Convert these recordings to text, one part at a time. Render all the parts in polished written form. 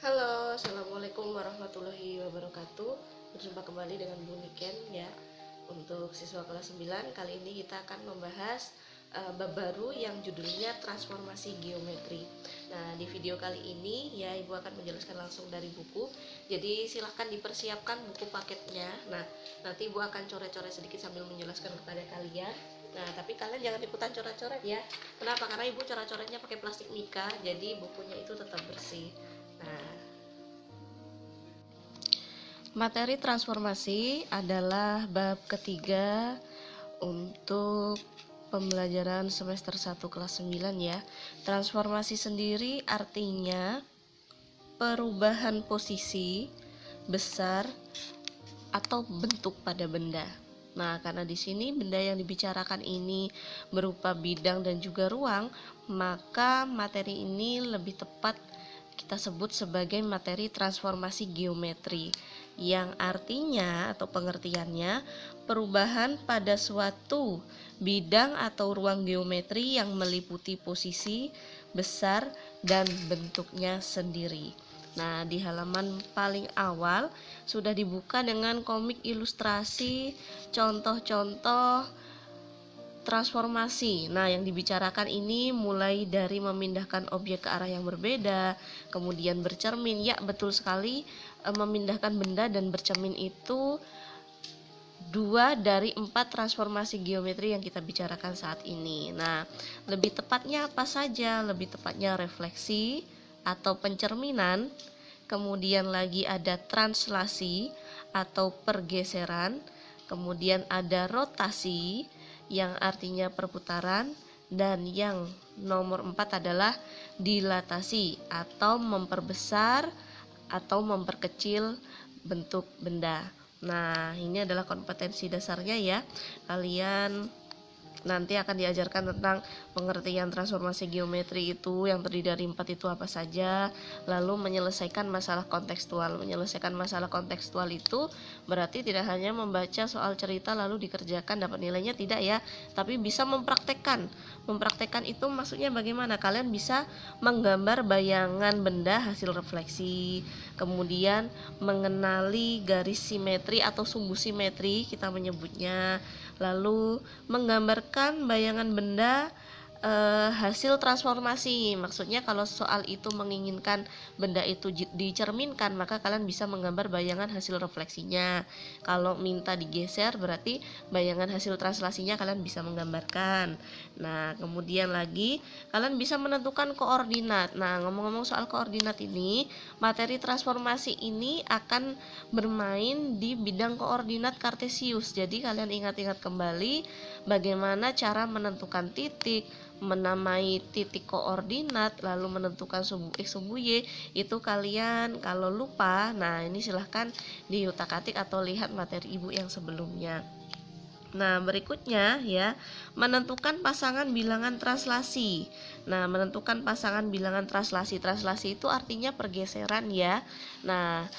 Halo, assalamualaikum warahmatullahi wabarakatuh. Berjumpa kembali dengan Bu Niken ya. Untuk siswa kelas 9, kali ini kita akan membahas bab baru yang judulnya transformasi geometri. Nah, di video kali ini ya Ibu akan menjelaskan langsung dari buku. Jadi silahkan dipersiapkan buku paketnya. Nah, nanti Ibu akan coret-coret sedikit sambil menjelaskan kepada kalian. Nah, tapi kalian jangan ikutan coret-coret ya. Kenapa? Karena Ibu coret-coretnya pakai plastik mika, jadi bukunya itu tetap bersih. Nah, materi transformasi adalah bab ketiga untuk pembelajaran semester 1 kelas 9 ya. Transformasi sendiri artinya perubahan posisi, besar, atau bentuk pada benda. Nah, karena di sini benda yang dibicarakan ini berupa bidang dan juga ruang, maka materi ini lebih tepat kita sebut sebagai materi transformasi geometri, yang artinya atau pengertiannya perubahan pada suatu bidang atau ruang geometri yang meliputi posisi, besar, dan bentuknya sendiri. Nah, di halaman paling awal sudah dibuka dengan komik ilustrasi contoh-contoh transformasi. Nah, yang dibicarakan ini mulai dari memindahkan objek ke arah yang berbeda, kemudian bercermin. Ya, betul sekali, memindahkan benda dan bercermin itu 2 dari 4 transformasi geometri yang kita bicarakan saat ini. Nah, lebih tepatnya apa saja? Lebih tepatnya refleksi atau pencerminan, kemudian lagi ada translasi atau pergeseran, kemudian ada rotasi yang artinya perputaran, dan yang nomor 4 adalah dilatasi atau memperbesar atau memperkecil bentuk benda. Nah, ini adalah kompetensi dasarnya ya. Kalian nanti akan diajarkan tentang pengertian transformasi geometri itu, yang terdiri dari 4 itu apa saja, lalu menyelesaikan masalah kontekstual. Menyelesaikan masalah kontekstual itu berarti tidak hanya membaca soal cerita lalu dikerjakan dapat nilainya, tidak ya, tapi bisa mempraktekkan. Mempraktekkan itu maksudnya bagaimana? Kalian bisa menggambar bayangan benda hasil refleksi, kemudian mengenali garis simetri atau sumbu simetri kita menyebutnya, lalu menggambarkan bayangan benda hasil transformasi. Maksudnya kalau soal itu menginginkan benda itu dicerminkan, maka kalian bisa menggambar bayangan hasil refleksinya. Kalau minta digeser, berarti bayangan hasil translasinya kalian bisa menggambarkan. Nah, kemudian lagi kalian bisa menentukan koordinat. Nah, ngomong-ngomong soal koordinat ini, materi transformasi ini akan bermain di bidang koordinat kartesius. Jadi kalian ingat-ingat kembali bagaimana cara menentukan titik, menamai titik koordinat, lalu menentukan sumbu X sumbu Y. Itu kalian kalau lupa, nah ini silahkan diutak-atik atau lihat materi ibu yang sebelumnya. Nah, berikutnya ya, menentukan pasangan bilangan translasi. Nah, menentukan pasangan bilangan translasi. Translasi itu artinya pergeseran ya. Nah,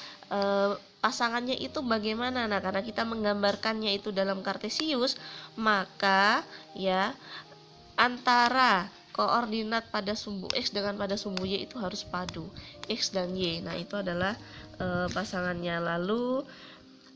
pasangannya itu bagaimana? Nah, karena kita menggambarkannya itu dalam kartesius, maka ya antara koordinat pada sumbu X dengan pada sumbu Y itu harus padu, X dan Y. Nah, itu adalah pasangannya. Lalu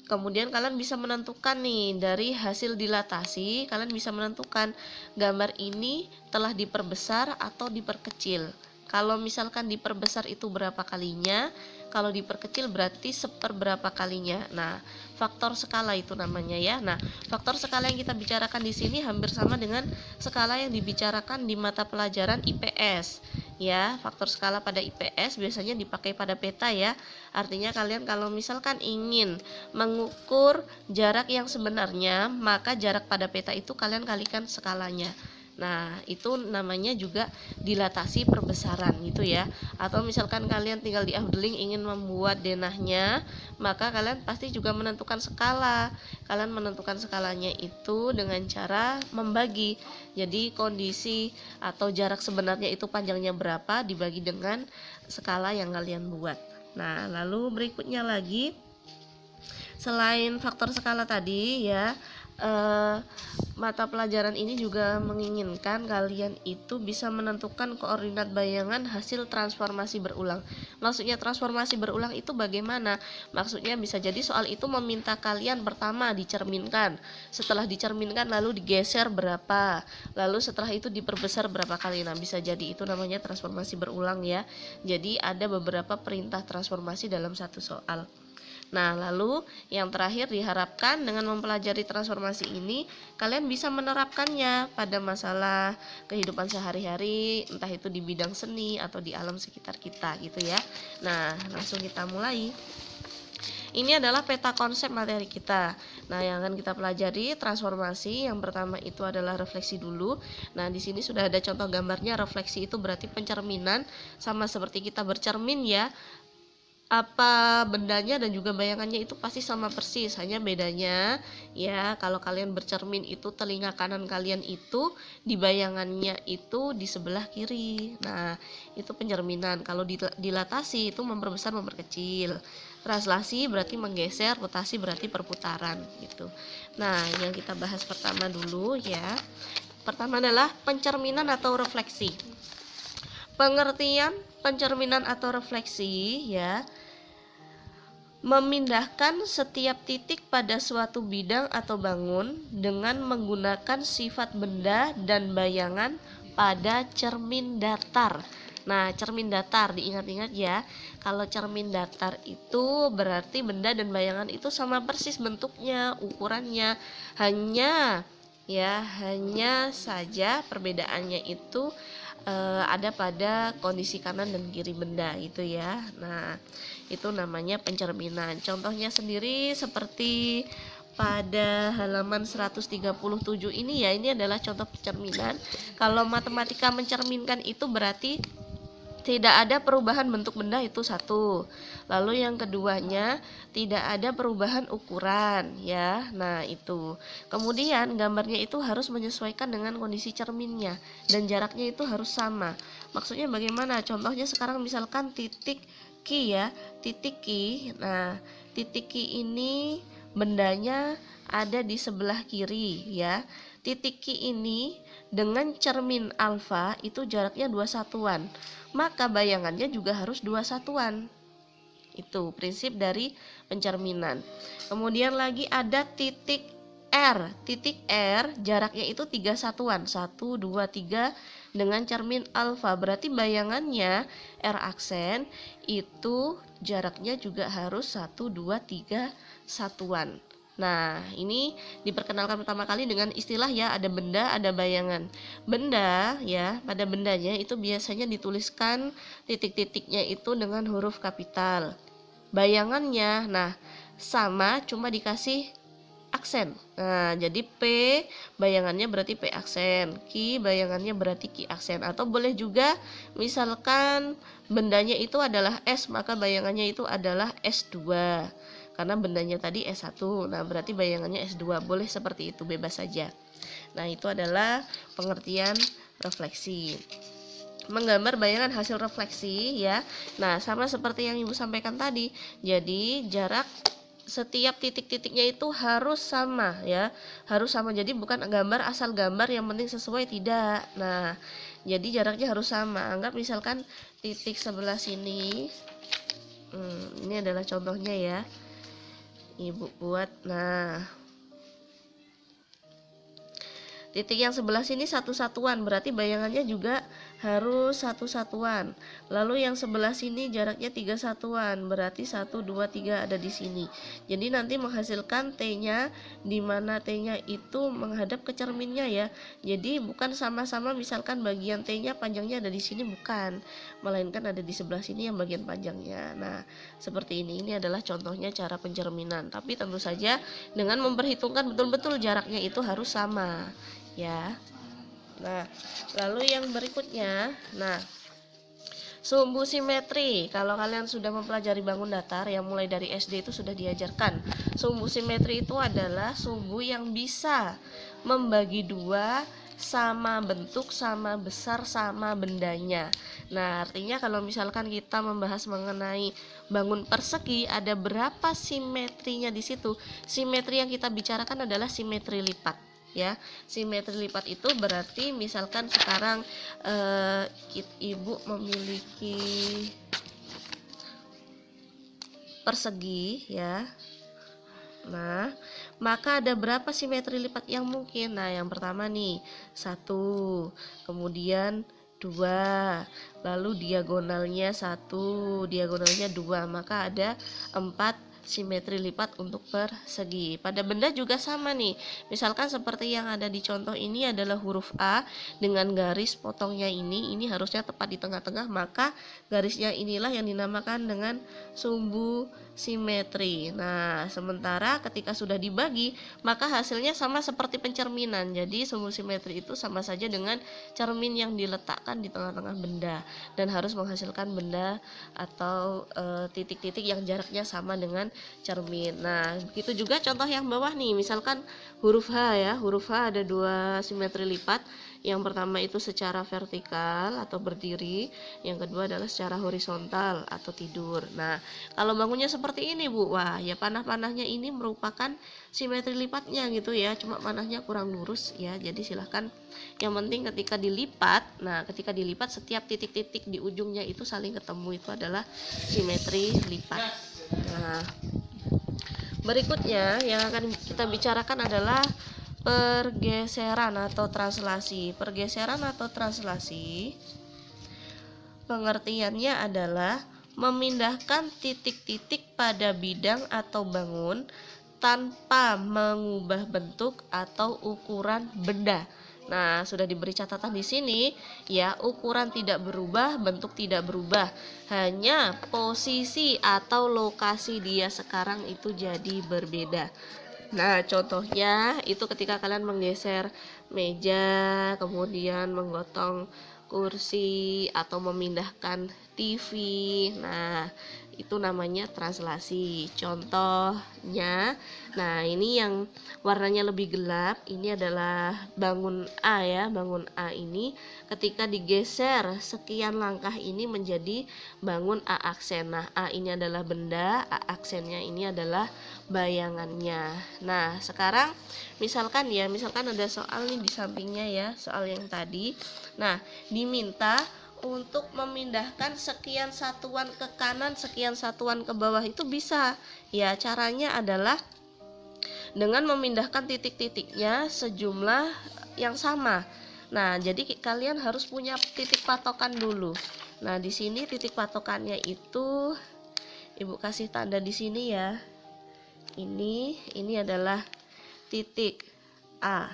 kemudian kalian bisa menentukan nih dari hasil dilatasi, kalian bisa menentukan gambar ini telah diperbesar atau diperkecil. Kalau misalkan diperbesar itu berapa kalinya, kalau diperkecil berarti seperberapa kalinya. Nah, faktor skala itu namanya ya. Nah, faktor skala yang kita bicarakan di sini hampir sama dengan skala yang dibicarakan di mata pelajaran IPS. Ya, faktor skala pada IPS biasanya dipakai pada peta ya. Artinya kalian kalau misalkan ingin mengukur jarak yang sebenarnya, maka jarak pada peta itu kalian kalikan skalanya. Nah, itu namanya juga dilatasi perbesaran gitu ya. Atau misalkan kalian tinggal di Afdeling ingin membuat denahnya, maka kalian pasti juga menentukan skala. Kalian menentukan skalanya itu dengan cara membagi. Jadi kondisi atau jarak sebenarnya itu panjangnya berapa dibagi dengan skala yang kalian buat. Nah, lalu berikutnya lagi, selain faktor skala tadi ya, mata pelajaran ini juga menginginkan kalian itu bisa menentukan koordinat bayangan hasil transformasi berulang. Maksudnya transformasi berulang itu bagaimana? Maksudnya bisa jadi soal itu meminta kalian pertama dicerminkan, setelah dicerminkan lalu digeser berapa, lalu setelah itu diperbesar berapa kali. Nah, bisa jadi itu namanya transformasi berulang ya. Jadi ada beberapa perintah transformasi dalam satu soal. Nah, lalu yang terakhir diharapkan dengan mempelajari transformasi ini kalian bisa menerapkannya pada masalah kehidupan sehari-hari, entah itu di bidang seni atau di alam sekitar kita gitu ya. Nah, langsung kita mulai. Ini adalah peta konsep materi kita. Nah, yang akan kita pelajari transformasi yang pertama itu adalah refleksi dulu. Nah, di sini sudah ada contoh gambarnya. Refleksi itu berarti pencerminan, sama seperti kita bercermin ya. Apa bendanya dan juga bayangannya itu pasti sama persis, hanya bedanya ya kalau kalian bercermin itu telinga kanan kalian itu di bayangannya itu di sebelah kiri. Nah, itu pencerminan. Kalau dilatasi itu memperbesar memperkecil. Translasi berarti menggeser, rotasi berarti perputaran gitu. Nah, yang kita bahas pertama dulu ya. Pertama adalah pencerminan atau refleksi. Pengertian pencerminan atau refleksi ya, memindahkan setiap titik pada suatu bidang atau bangun dengan menggunakan sifat benda dan bayangan pada cermin datar. Nah, cermin datar diingat-ingat ya. Kalau cermin datar itu berarti benda dan bayangan itu sama persis bentuknya, ukurannya. Hanya saja perbedaannya itu ada pada kondisi kanan dan kiri benda gitu ya. Nah, itu namanya pencerminan. Contohnya sendiri seperti pada halaman 137 ini ya, ini adalah contoh pencerminan. Kalau matematika mencerminkan itu berarti tidak ada perubahan bentuk benda, itu satu. Lalu yang keduanya tidak ada perubahan ukuran ya. Nah, itu. Kemudian gambarnya itu harus menyesuaikan dengan kondisi cerminnya dan jaraknya itu harus sama. Maksudnya bagaimana? Contohnya sekarang misalkan titik Q ya, titik Q. Nah, titik Q ini bendanya ada di sebelah kiri ya. Titik Q ini dengan cermin alfa itu jaraknya 2 satuan. Maka bayangannya juga harus 2 satuan. Itu prinsip dari pencerminan. Kemudian lagi ada titik R. Titik R jaraknya itu 3 satuan. 1, 2, 3 dengan cermin alfa. Berarti bayangannya R aksen itu jaraknya juga harus 1, 2, 3 satuan. Nah, ini diperkenalkan pertama kali dengan istilah ya, ada benda, ada bayangan. Benda ya, pada bendanya itu biasanya dituliskan titik-titiknya itu dengan huruf kapital. Bayangannya, nah sama cuma dikasih aksen. Nah, jadi P bayangannya berarti P aksen, Q bayangannya berarti Q aksen. Atau boleh juga misalkan bendanya itu adalah S, maka bayangannya itu adalah S2. Karena bendanya tadi S1, nah berarti bayangannya S2. Boleh seperti itu, bebas saja. Nah, itu adalah pengertian refleksi. Menggambar bayangan hasil refleksi ya. Nah, sama seperti yang Ibu sampaikan tadi. Jadi, jarak setiap titik-titiknya itu harus sama ya. Harus sama. Jadi bukan gambar asal gambar yang penting sesuai, tidak. Nah, jadi jaraknya harus sama. Anggap misalkan titik sebelah sini. Ini adalah contohnya ya. Ibu buat, nah titik yang sebelah sini 1 satuan, berarti bayangannya juga harus 1 satuan. Lalu yang sebelah sini jaraknya 3 satuan, berarti 1, 2, 3 ada di sini. Jadi nanti menghasilkan T-nya, di mana T-nya itu menghadap ke cerminnya ya. Jadi bukan sama-sama misalkan bagian T-nya panjangnya ada di sini, bukan, melainkan ada di sebelah sini yang bagian panjangnya. Nah, seperti ini. Ini adalah contohnya cara pencerminan. Tapi tentu saja dengan memperhitungkan betul-betul jaraknya itu harus sama ya. Nah, lalu yang berikutnya, nah sumbu simetri. Kalau kalian sudah mempelajari bangun datar yang mulai dari SD itu sudah diajarkan. Sumbu simetri itu adalah sumbu yang bisa membagi dua, sama bentuk, sama besar, sama bendanya. Nah, artinya kalau misalkan kita membahas mengenai bangun persegi, ada berapa simetrinya di situ? Simetri yang kita bicarakan adalah simetri lipat. ya. Simetri lipat itu berarti misalkan sekarang ibu memiliki persegi ya. Nah, maka ada berapa simetri lipat yang mungkin? Nah, yang pertama nih, 1, kemudian 2, lalu diagonalnya 1, diagonalnya 2, maka ada 4 simetri lipat untuk persegi. Pada benda juga sama nih. Misalkan seperti yang ada di contoh ini adalah huruf A dengan garis potongnya ini harusnya tepat di tengah-tengah, maka garisnya inilah yang dinamakan dengan sumbu simetri. Nah, sementara ketika sudah dibagi, maka hasilnya sama seperti pencerminan. Jadi sumbu simetri itu sama saja dengan cermin yang diletakkan di tengah-tengah benda dan harus menghasilkan benda atau titik-titik yang jaraknya sama dengan cermin. Nah, begitu juga contoh yang bawah nih, misalkan huruf H ya. Huruf H ada 2 simetri lipat. Yang pertama itu secara vertikal atau berdiri, yang kedua adalah secara horizontal atau tidur. Nah, kalau bangunnya seperti ini Bu, wah ya panah-panahnya ini merupakan simetri lipatnya gitu ya, cuma panahnya kurang lurus ya. Jadi silahkan, yang penting ketika dilipat, nah ketika dilipat setiap titik-titik di ujungnya itu saling ketemu, itu adalah simetri lipat. Nah, berikutnya yang akan kita bicarakan adalah pergeseran atau translasi. Pergeseran atau translasi pengertiannya adalah memindahkan titik-titik pada bidang atau bangun tanpa mengubah bentuk atau ukuran benda. Nah, sudah diberi catatan di sini ya, ukuran tidak berubah, bentuk tidak berubah. Hanya posisi atau lokasi dia sekarang itu jadi berbeda. Nah, contohnya itu ketika kalian menggeser meja, kemudian menggotong kursi atau memindahkan TV. Nah, itu namanya translasi. Contohnya, nah ini yang warnanya lebih gelap, ini adalah bangun A ya. Bangun A ini ketika digeser sekian langkah ini menjadi bangun A aksen. Nah, A ini adalah benda, A aksennya ini adalah bayangannya. Nah, sekarang misalkan ada soal nih di sampingnya ya, soal yang tadi. Nah, diminta untuk memindahkan sekian satuan ke kanan, sekian satuan ke bawah, itu bisa ya. Caranya adalah dengan memindahkan titik-titiknya sejumlah yang sama. Nah, jadi kalian harus punya titik patokan dulu. Nah, di sini titik patokannya itu Ibu kasih tanda di sini ya. Ini adalah titik A,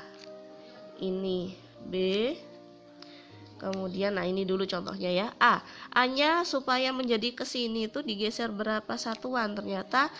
ini B, kemudian nah ini dulu contohnya ya, A nya supaya menjadi kesini itu digeser berapa satuan? Ternyata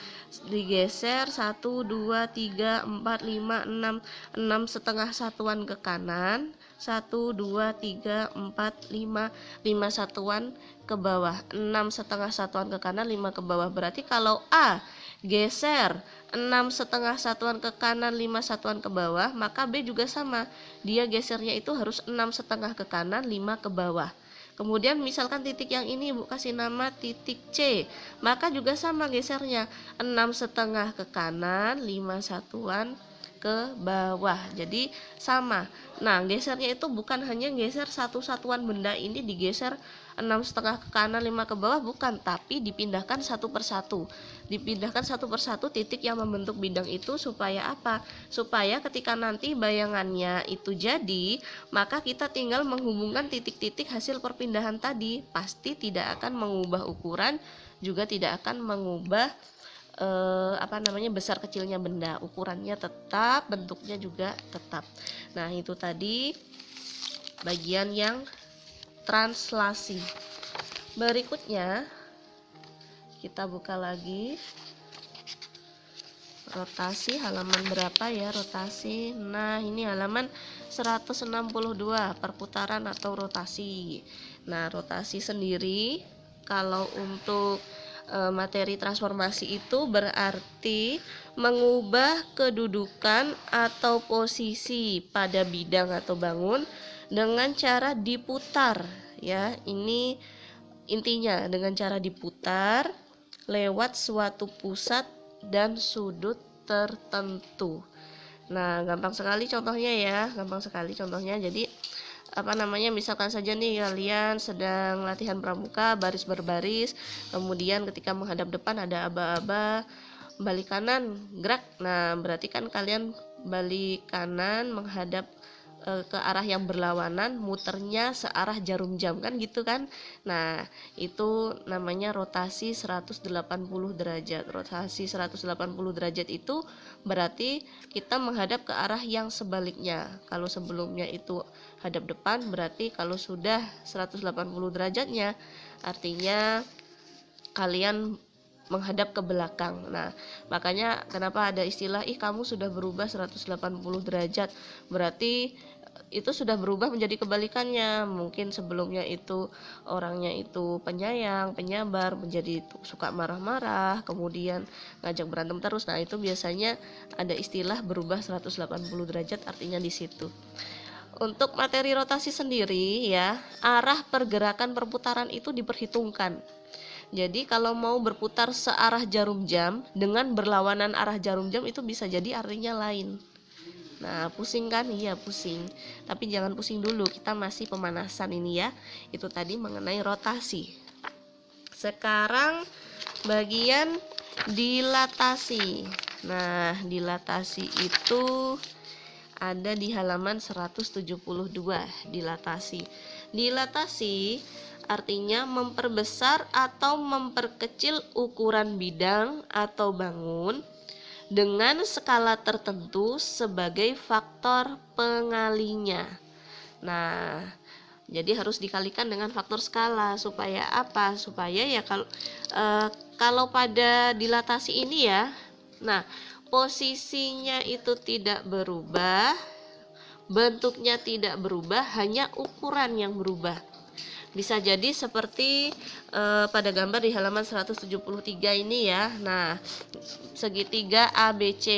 digeser 1, 2, 3, 4, 5, 6 setengah satuan ke kanan, 1, 2, 3, 4, 5 satuan ke bawah, 6 setengah satuan ke kanan, 5 ke bawah. Berarti kalau A geser 6 setengah satuan ke kanan, 5 satuan ke bawah, maka B juga sama, dia gesernya itu harus 6 setengah ke kanan, 5 ke bawah. Kemudian misalkan titik yang ini Ibu kasih nama titik C, maka juga sama gesernya, 6 setengah ke kanan, 5 satuan ke bawah. Jadi sama. Nah, gesernya itu bukan hanya geser satu satuan benda ini digeser 6 setengah ke kanan, 5 ke bawah, bukan, tapi dipindahkan satu persatu. Dipindahkan satu persatu titik yang membentuk bidang itu supaya apa? Supaya ketika nanti bayangannya itu jadi, maka kita tinggal menghubungkan titik-titik hasil perpindahan tadi. Pasti tidak akan mengubah ukuran, juga tidak akan mengubah besar kecilnya benda, ukurannya tetap, bentuknya juga tetap. Nah, itu tadi bagian yang translasi. Berikutnya kita buka lagi rotasi, halaman berapa ya rotasi? Nah, ini halaman 162, perputaran atau rotasi. Nah, rotasi sendiri kalau untuk materi transformasi itu berarti mengubah kedudukan atau posisi pada bidang atau bangun dengan cara diputar ya. Ini intinya dengan cara diputar lewat suatu pusat dan sudut tertentu. Nah, gampang sekali contohnya ya, gampang sekali contohnya. Jadi misalkan saja nih kalian sedang latihan pramuka baris berbaris, kemudian ketika menghadap depan ada aba-aba, balik kanan gerak. Nah, berarti kan kalian balik kanan menghadap ke arah yang berlawanan, muternya searah jarum jam kan gitu kan. Nah, itu namanya rotasi 180 derajat. Rotasi 180 derajat itu berarti kita menghadap ke arah yang sebaliknya. Kalau sebelumnya itu hadap depan, berarti kalau sudah 180 derajatnya artinya kalian menghadap ke belakang. Nah, makanya kenapa ada istilah kamu sudah berubah 180 derajat. Berarti itu sudah berubah menjadi kebalikannya. Mungkin sebelumnya itu orangnya itu penyayang, penyabar, menjadi suka marah-marah, kemudian ngajak berantem terus. Nah, itu biasanya ada istilah berubah 180 derajat, artinya di situ. Untuk materi rotasi sendiri ya, arah pergerakan perputaran itu diperhitungkan. Jadi kalau mau berputar searah jarum jam dengan berlawanan arah jarum jam itu bisa jadi artinya lain. Nah, pusing kan? Iya, pusing. Tapi jangan pusing dulu, kita masih pemanasan ini ya. Itu tadi mengenai rotasi. Sekarang bagian dilatasi. Nah, dilatasi itu ada di halaman 172. Dilatasi. Dilatasi artinya memperbesar atau memperkecil ukuran bidang atau bangun dengan skala tertentu sebagai faktor pengalinya. Nah, jadi harus dikalikan dengan faktor skala supaya apa? Supaya ya kalau pada dilatasi ini ya, nah posisinya itu tidak berubah, bentuknya tidak berubah, hanya ukuran yang berubah. Bisa jadi seperti pada gambar di halaman 173 ini ya. Nah, segitiga ABC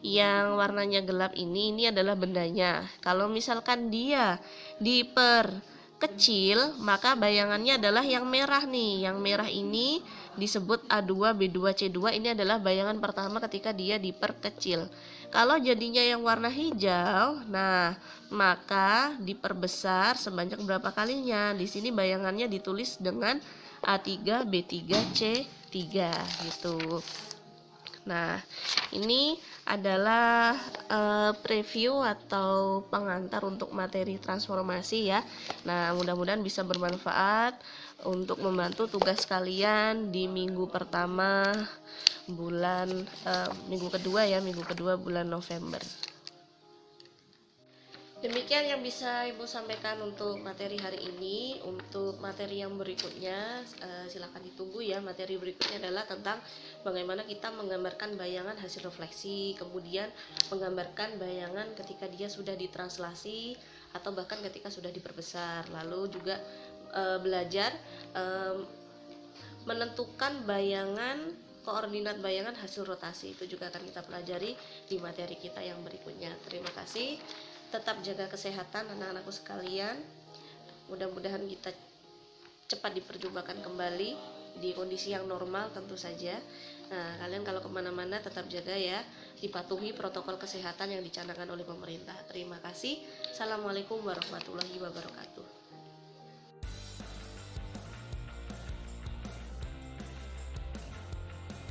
yang warnanya gelap ini adalah bendanya. Kalau misalkan dia diperkecil, maka bayangannya adalah yang merah nih. Yang merah ini disebut A2B2C2. Ini adalah bayangan pertama ketika dia diperkecil. Kalau jadinya yang warna hijau, nah maka diperbesar sebanyak berapa kalinya. Di sini bayangannya ditulis dengan A3B3C3 gitu. Nah, ini adalah preview atau pengantar untuk materi transformasi ya. Nah, mudah-mudahan bisa bermanfaat untuk membantu tugas kalian di minggu pertama minggu kedua bulan November. Demikian yang bisa Ibu sampaikan untuk materi hari ini. Untuk materi yang berikutnya silakan ditunggu ya. Materi berikutnya adalah tentang bagaimana kita menggambarkan bayangan hasil refleksi, kemudian menggambarkan bayangan ketika dia sudah ditranslasi atau bahkan ketika sudah diperbesar. Lalu juga belajar menentukan koordinat bayangan hasil rotasi. Itu juga akan kita pelajari di materi kita yang berikutnya. Terima kasih. Tetap jaga kesehatan anak-anakku sekalian. Mudah-mudahan kita cepat diperjumpakan kembali di kondisi yang normal tentu saja. Nah, kalian kalau kemana-mana tetap jaga ya, dipatuhi protokol kesehatan yang dicanangkan oleh pemerintah. Terima kasih. Assalamualaikum warahmatullahi wabarakatuh.